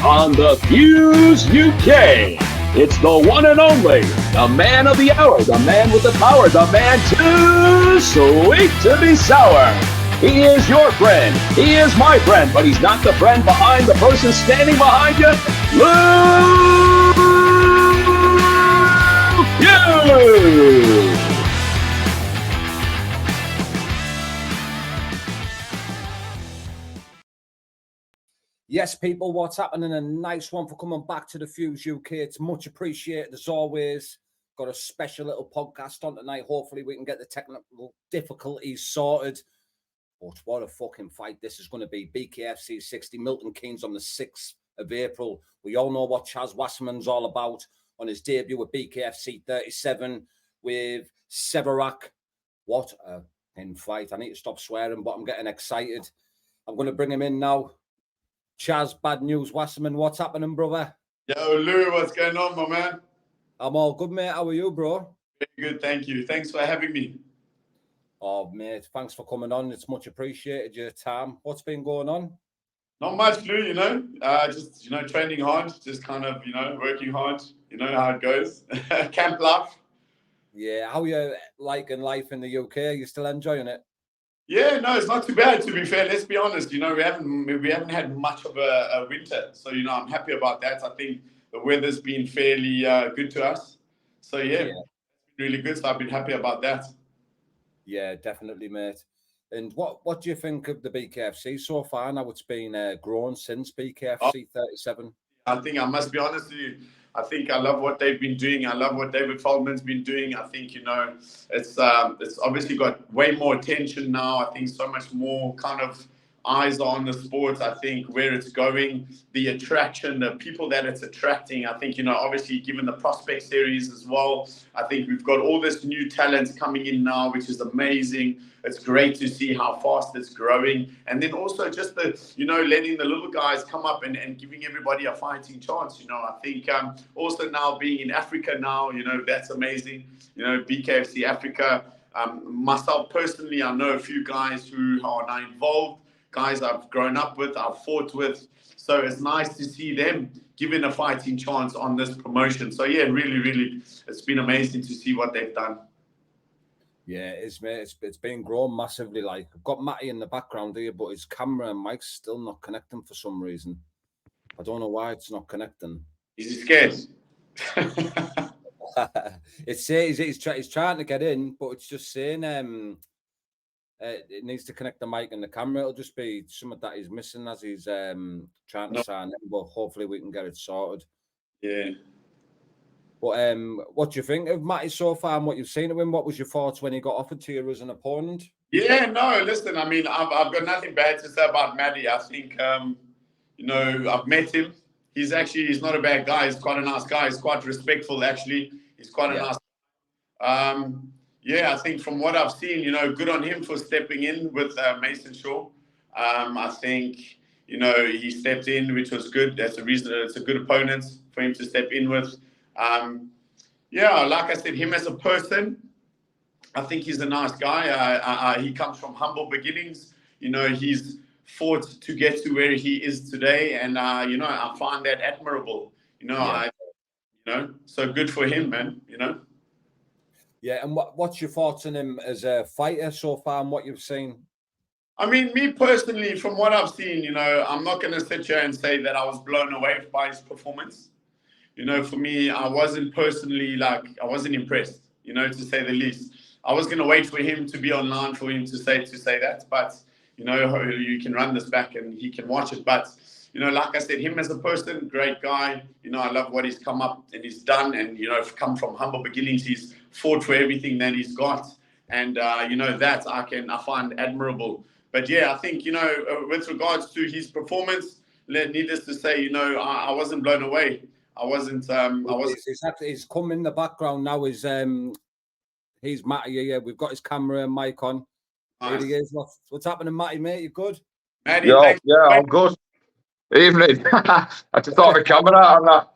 on the Fuse UK. It's the one and only, the man of the hour, the man with the power, the man too sweet to be sour. He is your friend. He is my friend, but he's not the friend behind the person standing behind you. Luke Hughes. Yes, people, what's happening? A nice one for coming back to the Fuse UK. It's much appreciated as always. Got a special little podcast on tonight. Hopefully we can get the technical difficulties sorted. But what a fucking fight this is going to be. BKFC 60, Milton Keynes on the 6th of April. We all know what Chaz Wasserman's all about on his debut with BKFC 37 with Severak. What a fight. I need to stop swearing, but I'm getting excited. I'm going to bring him in now. Chaz, bad news, Wasserman. What's happening, brother? Yo, Lou, what's going on, my man? I'm all good, mate. How are you, bro? Very good, thank you. Thanks for having me. Oh, mate, thanks for coming on. It's much appreciated, your time. What's been going on? Not much, Lou, just, training hard, just kind of, working hard. You know how it goes. Camp life. Yeah, how are you liking life in the UK? Are you still enjoying it? Yeah, no, it's not too bad, to be fair. Let's be honest. We haven't had much of a winter. So, I'm happy about that. I think the weather's been fairly good to us. So, yeah, really good. So I've been happy about that. Yeah, definitely, mate. And what do you think of the BKFC so far? Now it's been grown since BKFC 37. I must be honest with you. I think I love what they've been doing. I love what David Feldman's been doing. I think, it's obviously got way more attention now. I think so much more kind of eyes are on the sport. I think where it's going, the attraction, the people that it's attracting. I think, obviously given the prospect series as well, I think we've got all this new talent coming in now, which is amazing. It's great to see how fast it's growing. And then also just the, letting the little guys come up and giving everybody a fighting chance. I think also now being in Africa now, that's amazing. BKFC Africa. Myself personally, I know a few guys who are now involved, guys I've grown up with, I've fought with. So it's nice to see them given a fighting chance on this promotion. So yeah, really, really, it's been amazing to see what they've done. Yeah, it is, mate. It's been grown massively. Like, I've got Matty in the background here, but his camera and mic's still not connecting for some reason. I don't know why it's not connecting. Is he scared? It says he's trying to get in, but it's just saying it needs to connect the mic and the camera. It'll just be something that he's missing as he's trying to sign in, but hopefully we can get it sorted. Yeah. But what do you think of Matty so far and what you've seen of him? What was your thoughts when he got offered to you as an opponent? Yeah, no, listen, I mean, I've got nothing bad to say about Matty. I think, I've met him. He's not a bad guy. He's quite a nice guy. He's quite respectful, actually. He's quite a nice I think from what I've seen, good on him for stepping in with Mason Shaw. I think, he stepped in, which was good. That's the reason it's a good opponent for him to step in with. Like I said, him as a person, I think he's a nice guy. He comes from humble beginnings. He's fought to get to where he is today. And, I find that admirable. So good for him, man, Yeah, and what's your thoughts on him as a fighter so far and what you've seen? I mean, me personally, from what I've seen, I'm not going to sit here and say that I was blown away by his performance. For me, I wasn't personally, I wasn't impressed, to say the least. I was going to wait for him to be online for him to say that. But, you can run this back and he can watch it. But, like I said, him as a person, great guy. I love what he's come up and he's done. And, come from humble beginnings. He's fought for everything that he's got. And, that I find admirable. But, yeah, I think, with regards to his performance, needless to say, I wasn't blown away. I wasn't. He's come in the background now. He's Matty. Yeah, we've got his camera and mic on. Nice. Here he is. What's happening, Matty, mate? You good? Matty, yeah, I'm good. Evening. I just thought the camera on that.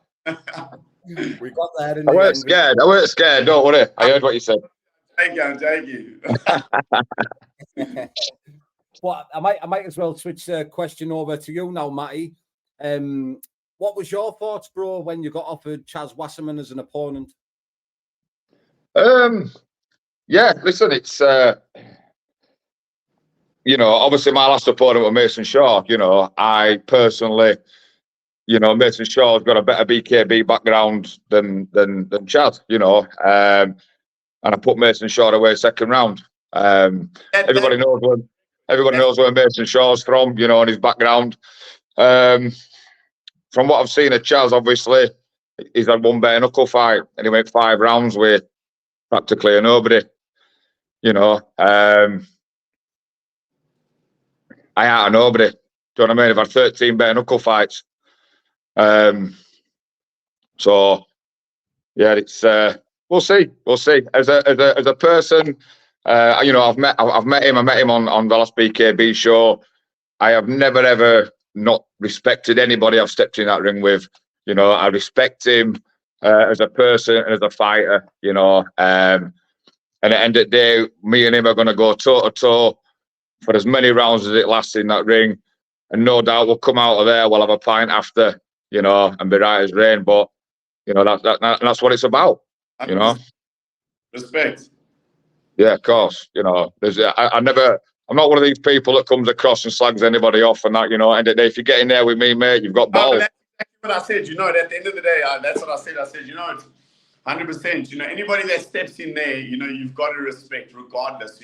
We got there. I weren't scared. Don't worry. I heard what you said. Thank you. Well, I might as well switch the question over to you now, Matty. What was your thoughts, bro, when you got offered Chaz Wasserman as an opponent? Yeah, listen, it's obviously my last opponent was Mason Shaw. I personally, Mason Shaw's got a better BKB background than Chad. And I put Mason Shaw away second round. Everybody knows where Mason Shaw's from, and his background. From what I've seen of Chaz, obviously, he's had one bare knuckle fight, and he went 5 rounds with practically a nobody. I out of nobody. Do you know what I mean? I've had 13 bare knuckle fights. So yeah, it's we'll see. As a person, I've met him. I met him on the last BKB show. I have never ever not respected anybody I've stepped in that ring with. I respect him as a person and as a fighter. And at the end of the day, me and him are going to go toe to toe for as many rounds as it lasts in that ring, and no doubt we'll come out of there. We'll have a pint after, and be right as rain. But that's what it's about. Respect. Yeah, of course. I'm not one of these people that comes across and slags anybody off and that. End of the day, if you get in there with me, mate, you've got balls. That's exactly what I said. At the end of the day, that's what I said. I said, it's 100%. Anybody that steps in there, you've got to respect, regardless.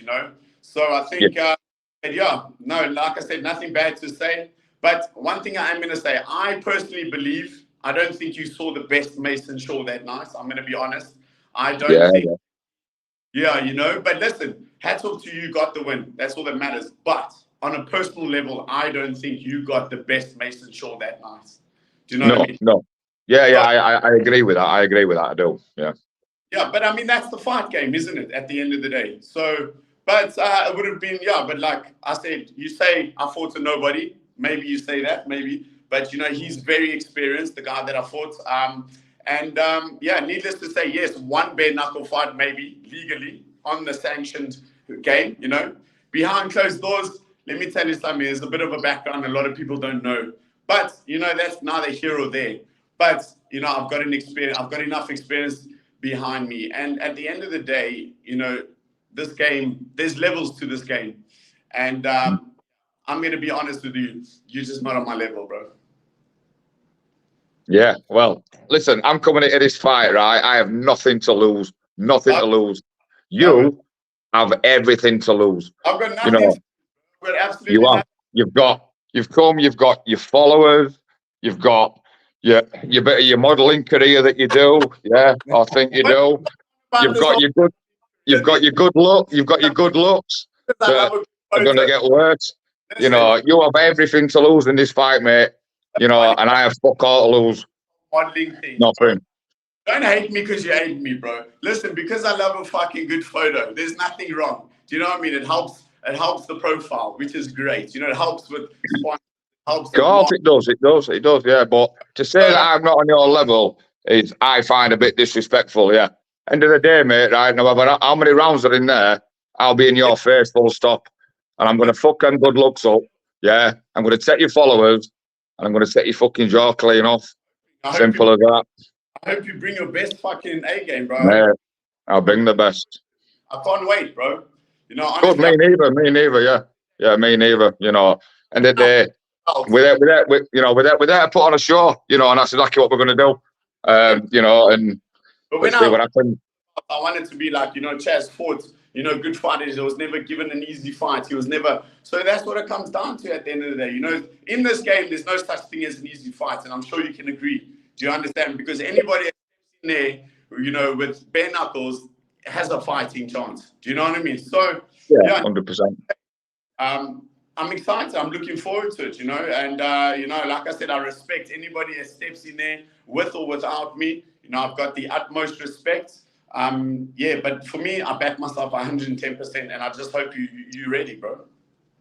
So I think, like I said, nothing bad to say. But one thing I am going to say, I personally believe, I don't think you saw the best Mason Shaw that night. I'm going to be honest. I don't think. Yeah, but listen, hats off to you, got the win. That's all that matters. But on a personal level, I don't think you got the best Mason Shaw that night. Do you know what I mean? No. Yeah, I agree with that. I do. Yeah. Yeah, but I mean, that's the fight game, isn't it, at the end of the day? So, but it would have been, but like I said, you say I fought to nobody. Maybe you say that, maybe. But, he's very experienced, the guy that I fought. Needless to say, yes, one bare knuckle fight, maybe legally on the sanctioned game, behind closed doors. Let me tell you something. There's a bit of a background a lot of people don't know, but that's neither here or there. But I've got enough experience behind me, and at the end of the day, this game, there's levels to this game, and I'm going to be honest with you, you're just not on my level, bro. Yeah, well, listen, I'm coming into this fight, right? I have nothing to lose. You have everything to lose. I've got nothing. I've got absolutely nothing. You've got your followers, you've got your modelling career that you do. Yeah, I think you do. You've got your good looks that are going to get worse. You have everything to lose in this fight, mate. And I have fuck all to lose. Modeling thing. Nothing. Don't hate me because you hate me, bro. Listen, because I love a fucking good photo, there's nothing wrong. Do you know what I mean? It helps the profile, which is great. It helps with it does, yeah. But to say that I'm not on your level is, I find, a bit disrespectful, yeah. End of the day, mate, right? No matter how many rounds are in there, I'll be in your face full stop. And I'm going to fuck them good looks up, yeah. I'm going to take your followers, and I'm going to set your fucking jaw clean off. Simple as that. I hope you bring your best fucking A game, bro. Yeah, I'll bring the best. I can't wait, bro. Honestly, good, me neither, yeah. Yeah, me neither, And the day, without put on a show, and that's exactly what we're going to do. And let's see what happens. I wanted to be like, Chaz fought, good fighters. He was never given an easy fight. He was never. So that's what it comes down to at the end of the day. In this game, there's no such thing as an easy fight. And I'm sure you can agree. Do you understand? Because anybody in there, with bare knuckles has a fighting chance. Do you know what I mean? So, yeah, 100%. I'm excited. I'm looking forward to it, And, like I said, I respect anybody that steps in there with or without me. I've got the utmost respect. But for me, I back myself 110%, and I just hope you're ready, bro. Of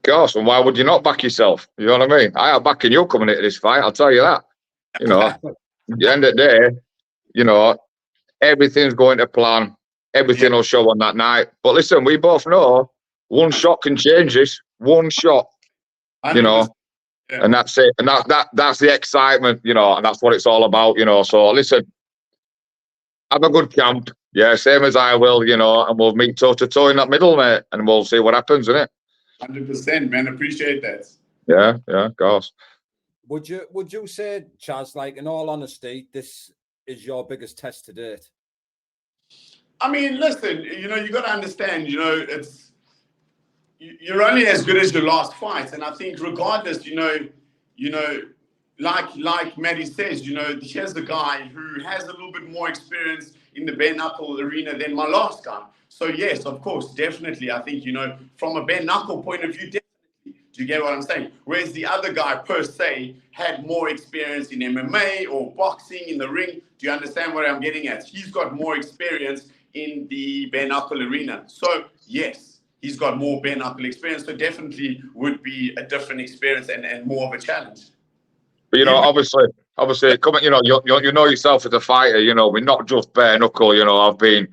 course, and why would you not back yourself? You know what I mean? I am backing you coming into this fight, I'll tell you that. At the end of the day, everything's going to plan. Everything will show on that night. But listen, we both know one shot can change this. One shot, 100%. And that's it. And that's the excitement, you know, and that's what it's all about, you know. So listen, have a good camp. Yeah, same as I will, you know, and we'll meet toe to toe in that middle, mate, and we'll see what happens, innit? 100%, man. Appreciate that. Yeah, of course. Would you say, Chaz, like, in all honesty, this is your biggest test to date? I mean, listen, you know, you got to understand, you know, you're only as good as your last fight. And I think regardless, you know, like Matty says, you know, here's a guy who has a little bit more experience in the bare knuckle arena than my last guy. So yes, of course, definitely. I think, you know, from a bare knuckle point of view, definitely. Do you get what I'm saying? Whereas the other guy per se had more experience in MMA or boxing in the ring. Do you understand what I'm getting at? He's got more experience in the bare knuckle arena. So yes, he's got more bare knuckle experience. So definitely would be a different experience and more of a challenge. But you know, obviously, coming, you know, you know yourself as a fighter. You know, we're not just bare knuckle. You know, I've been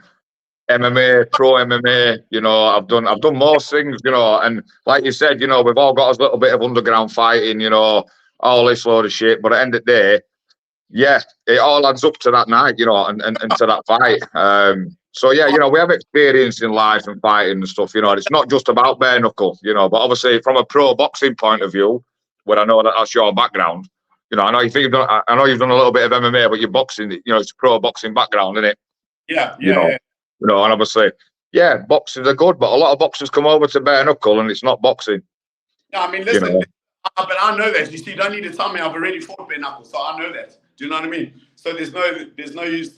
MMA, pro MMA. You know, I've done most things. You know, and like you said, you know, we've all got a little bit of underground fighting. You know, all this load of shit. But at the end of the day, yeah, it all adds up to that night. You know, and to that fight. So yeah, you know, we have experience in life and fighting and stuff. You know, and it's not just about bare knuckle. You know, but obviously from a pro boxing point of view, where I know that's your background. You know, I know you've done a little bit of MMA, but you're boxing. You know, it's a pro boxing background, isn't it? Yeah. You know, and obviously, yeah, boxers are good, but a lot of boxers come over to bare knuckle, and it's not boxing. No, I mean, listen, you know? but I know that. You see, you don't need to tell me I've already fought bare knuckle, so I know that. Do you know what I mean? So there's no use,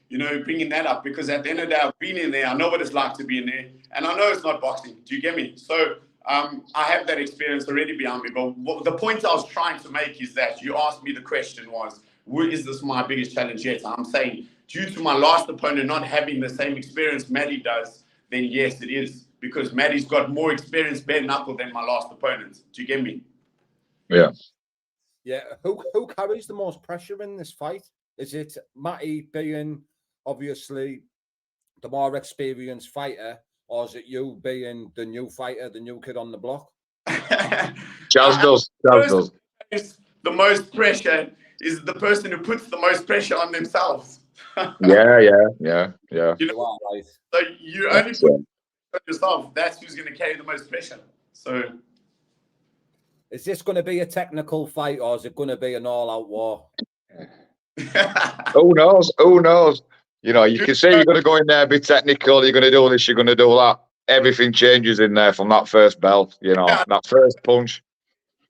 you know, bringing that up, because at the end of the day, I've been in there. I know what it's like to be in there, and I know it's not boxing. Do you get me? So I have that experience already behind me. But the point I was trying to make is that you asked me, the question was, is this my biggest challenge yet? I'm saying, due to my last opponent not having the same experience Matty does, then yes, it is. Because Matty's got more experience bare knuckle than my last opponent. Do you get me? Yeah. Yeah. Who carries the most pressure in this fight? Is it Matty being obviously the more experienced fighter, or is it you being the new fighter, the new kid on the block? Chaz does. The most pressure is the person who puts the most pressure on themselves. Yeah. You know, Right. so you only put on yourself. That's who's going to carry the most pressure. So, is this going to be a technical fight, or is it going to be an all-out war? Who knows? You know, you can say you're going to go in there, be technical, you're going to do this, you're going to do that. Everything changes in there from that first bell, you know, that first punch.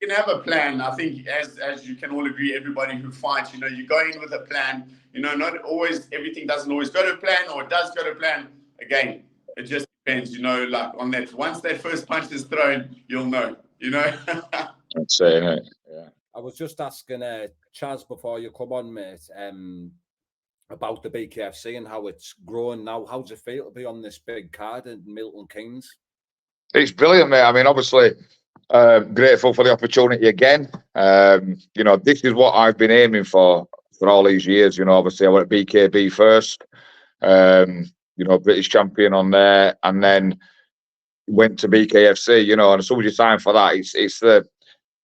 You can have a plan. I think, as you can all agree, everybody who fights, you know, you go in with a plan. You know, not always, everything doesn't always go to plan, or it does go to plan. Again, it just depends, you know, like on that. Once that first punch is thrown, you'll know, you know. That's saying it. Yeah. I was just asking Chaz before you come on, mate, about the BKFC and how it's grown now. How does it feel to be on this big card in Milton Keynes? It's brilliant, mate. I mean, obviously, grateful for the opportunity again. You know, this is what I've been aiming for all these years. You know, obviously, I went at BKB first. You know, British champion on there, and then went to BKFC. You know, and as soon as you sign for that, it's the,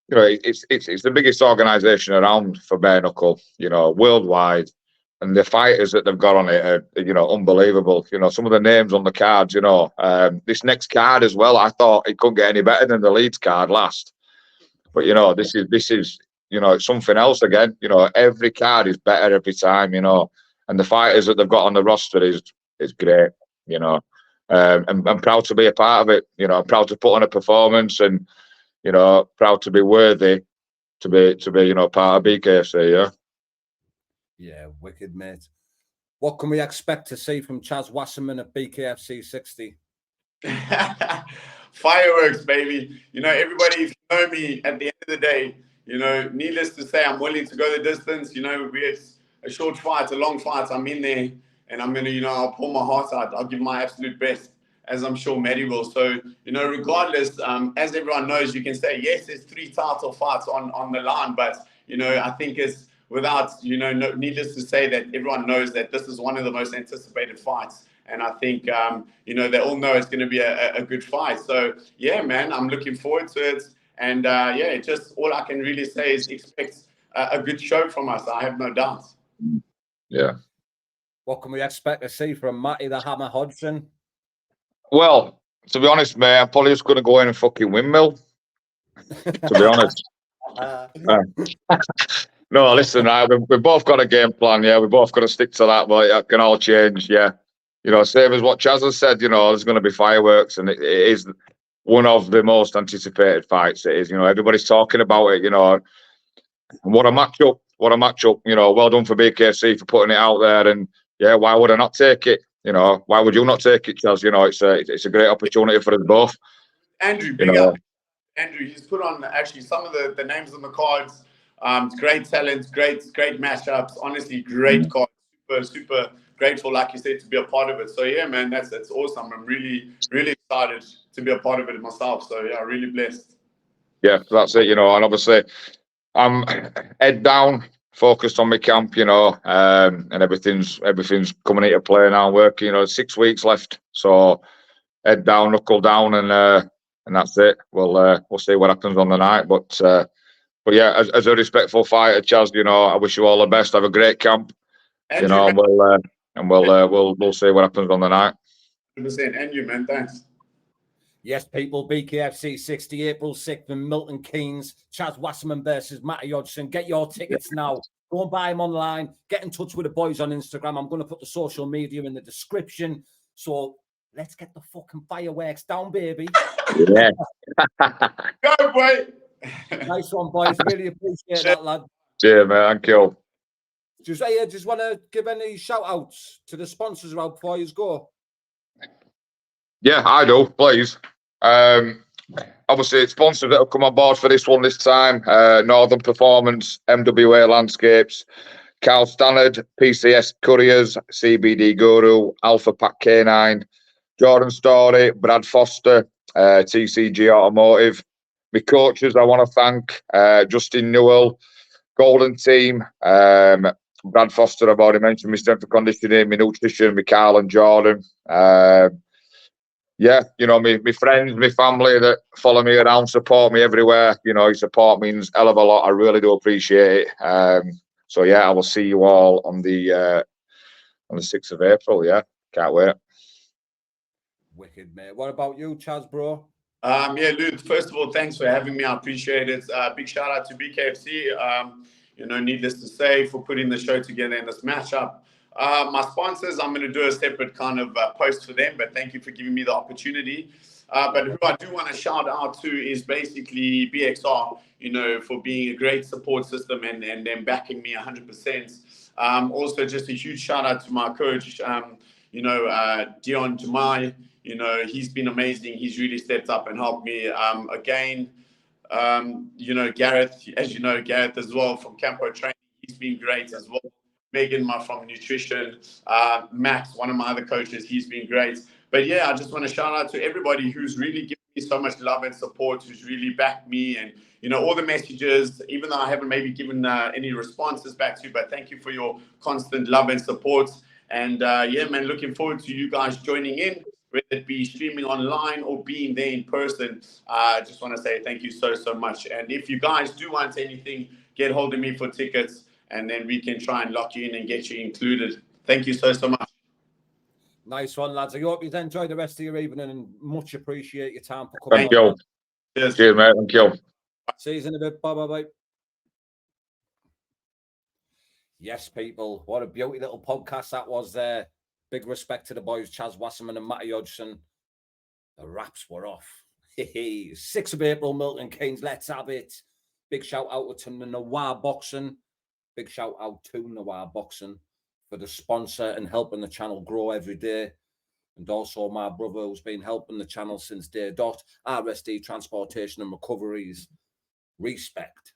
you know, it's the biggest organisation around for bare knuckle. You know, worldwide. And the fighters that they've got on it are, you know, unbelievable. You know, some of the names on the cards, you know. This next card as well, I thought it couldn't get any better than the Leeds card last. But, you know, this is, you know, it's something else again. You know, every card is better every time, you know. And the fighters that they've got on the roster is great, you know. And I'm proud to be a part of it. You know, I'm proud to put on a performance, and, you know, proud to be worthy to be, you know, part of BKFC, yeah. Yeah, wicked, mate. What can we expect to see from Chaz Wasserman at BKFC 60? Fireworks, baby. You know, everybody, if you know me, at the end of the day, you know, needless to say, I'm willing to go the distance. You know, it's a short fight, a long fight. I'm in there, and I'm going to, you know, I'll pull my heart out. I'll give my absolute best, as I'm sure Matty will. So, you know, regardless, as everyone knows, you can say, yes, there's 3 title fights on the line, but, you know, I think it's, without, you know, needless to say that everyone knows that this is one of the most anticipated fights. And I think, you know, they all know it's going to be a good fight. So, yeah, man, I'm looking forward to it. And yeah, just all I can really say is expect a good show from us. I have no doubt. Yeah. What can we expect to see from Matty the Hammer Hodgson? Well, to be honest, mate, I'm probably just going to go in and fucking windmill. To be honest. No, listen, we both got a game plan. Yeah, we both got to stick to that, but it can all change. Yeah, you know, same as what Chaz has said. You know, there's going to be fireworks, and it is one of the most anticipated fights. It is. You know, everybody's talking about it. You know, what a matchup! What a matchup! You know, well done for BKFC for putting it out there, and yeah, why would I not take it? You know, why would you not take it, Chaz? You know, it's a great opportunity for us both. Andrew, You big know, up. Andrew, he's put on actually some of the names on the cards. Great talent, great matchups. Honestly, great card. Super grateful, like you said, to be a part of it. So yeah, man, that's awesome. I'm really excited to be a part of it myself. So yeah, really blessed. yeah, that's it. You know, and obviously, I'm head down, focused on my camp. You know, and everything's coming into play now. Working. You know, 6 weeks left, so head down, knuckle down, and that's it. We'll see what happens on the night, but yeah, as a respectful fighter, Chaz, you know, I wish you all the best. Have a great camp, Andrew, you know, and we'll see what happens on the night. 100%. And you, man, thanks. Yes, people, BKFC 60, April 6th in Milton Keynes. Chaz Wasserman versus Matty Hodgson. Get your tickets now. Go and buy them online. Get in touch with the boys on Instagram. I'm going to put the social media in the description. So let's get the fucking fireworks down, baby. Yeah. Go, boy. Nice one, boys. Really appreciate that, lad. Cheers, man. Thank you. Just want to give any shout outs to the sponsors around before you go. Yeah, I do. Please. Obviously, it's sponsors that have come on board for this one this time. Northern Performance, MWA Landscapes, Carl Stannard, PCS Couriers, CBD Guru, Alpha Pack K9, Jordan Story, Brad Foster, TCG Automotive. My coaches, I want to thank Justin Newell, Golden Team, Brad Foster, I've already mentioned, my strength and conditioning, my nutrition, my Carl and Jordan. Yeah, you know, my friends, my family that follow me around, support me everywhere. You know, your support means a hell of a lot. I really do appreciate it. So yeah, I will see you all on the 6th of April. Yeah, can't wait. Wicked, mate. What about you, Chaz, bro? Yeah, Luke, first of all, thanks for having me. I appreciate it. Big shout out to BKFC. You know, needless to say, for putting the show together in this matchup. My sponsors, I'm going to do a separate kind of post for them, but thank you for giving me the opportunity. But who I do want to shout out to is basically BXR, you know, for being a great support system and them backing me 100%. Also, just a huge shout out to my coach, you know, Dion Jamai. You know, he's been amazing. He's really stepped up and helped me. Again, you know, Gareth, as you know, Gareth as well from Campo Training, he's been great as well. Megan from Nutrition, Max, one of my other coaches, he's been great. But yeah, I just want to shout out to everybody who's really given me so much love and support, who's really backed me, and you know, all the messages, even though I haven't maybe given any responses back to you, but thank you for your constant love and support. And yeah, man, looking forward to you guys joining in, whether it be streaming online or being there in person. I just want to say thank you so much. And if you guys do want anything, get hold of me for tickets, and then we can try and lock you in and get you included. Thank you so much. Nice one, lads. I hope you enjoy the rest of your evening and much appreciate your time for coming. Thank you. Cheers, mate. Thank you. See you in a bit. Bye. Yes, people. What a beauty little podcast that was there. Big respect to the boys, Chaz Wasserman and Matty Hodgson. The wraps were off. 6th of April, Milton Keynes. Let's have it. Big shout out to Nawar Boxing. Big shout out to Nawar Boxing for the sponsor and helping the channel grow every day. And also my brother who's been helping the channel since day dot. RSD Transportation and Recoveries. Respect.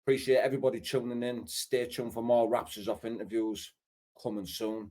Appreciate everybody tuning in. Stay tuned for more Raptors Off interviews coming soon.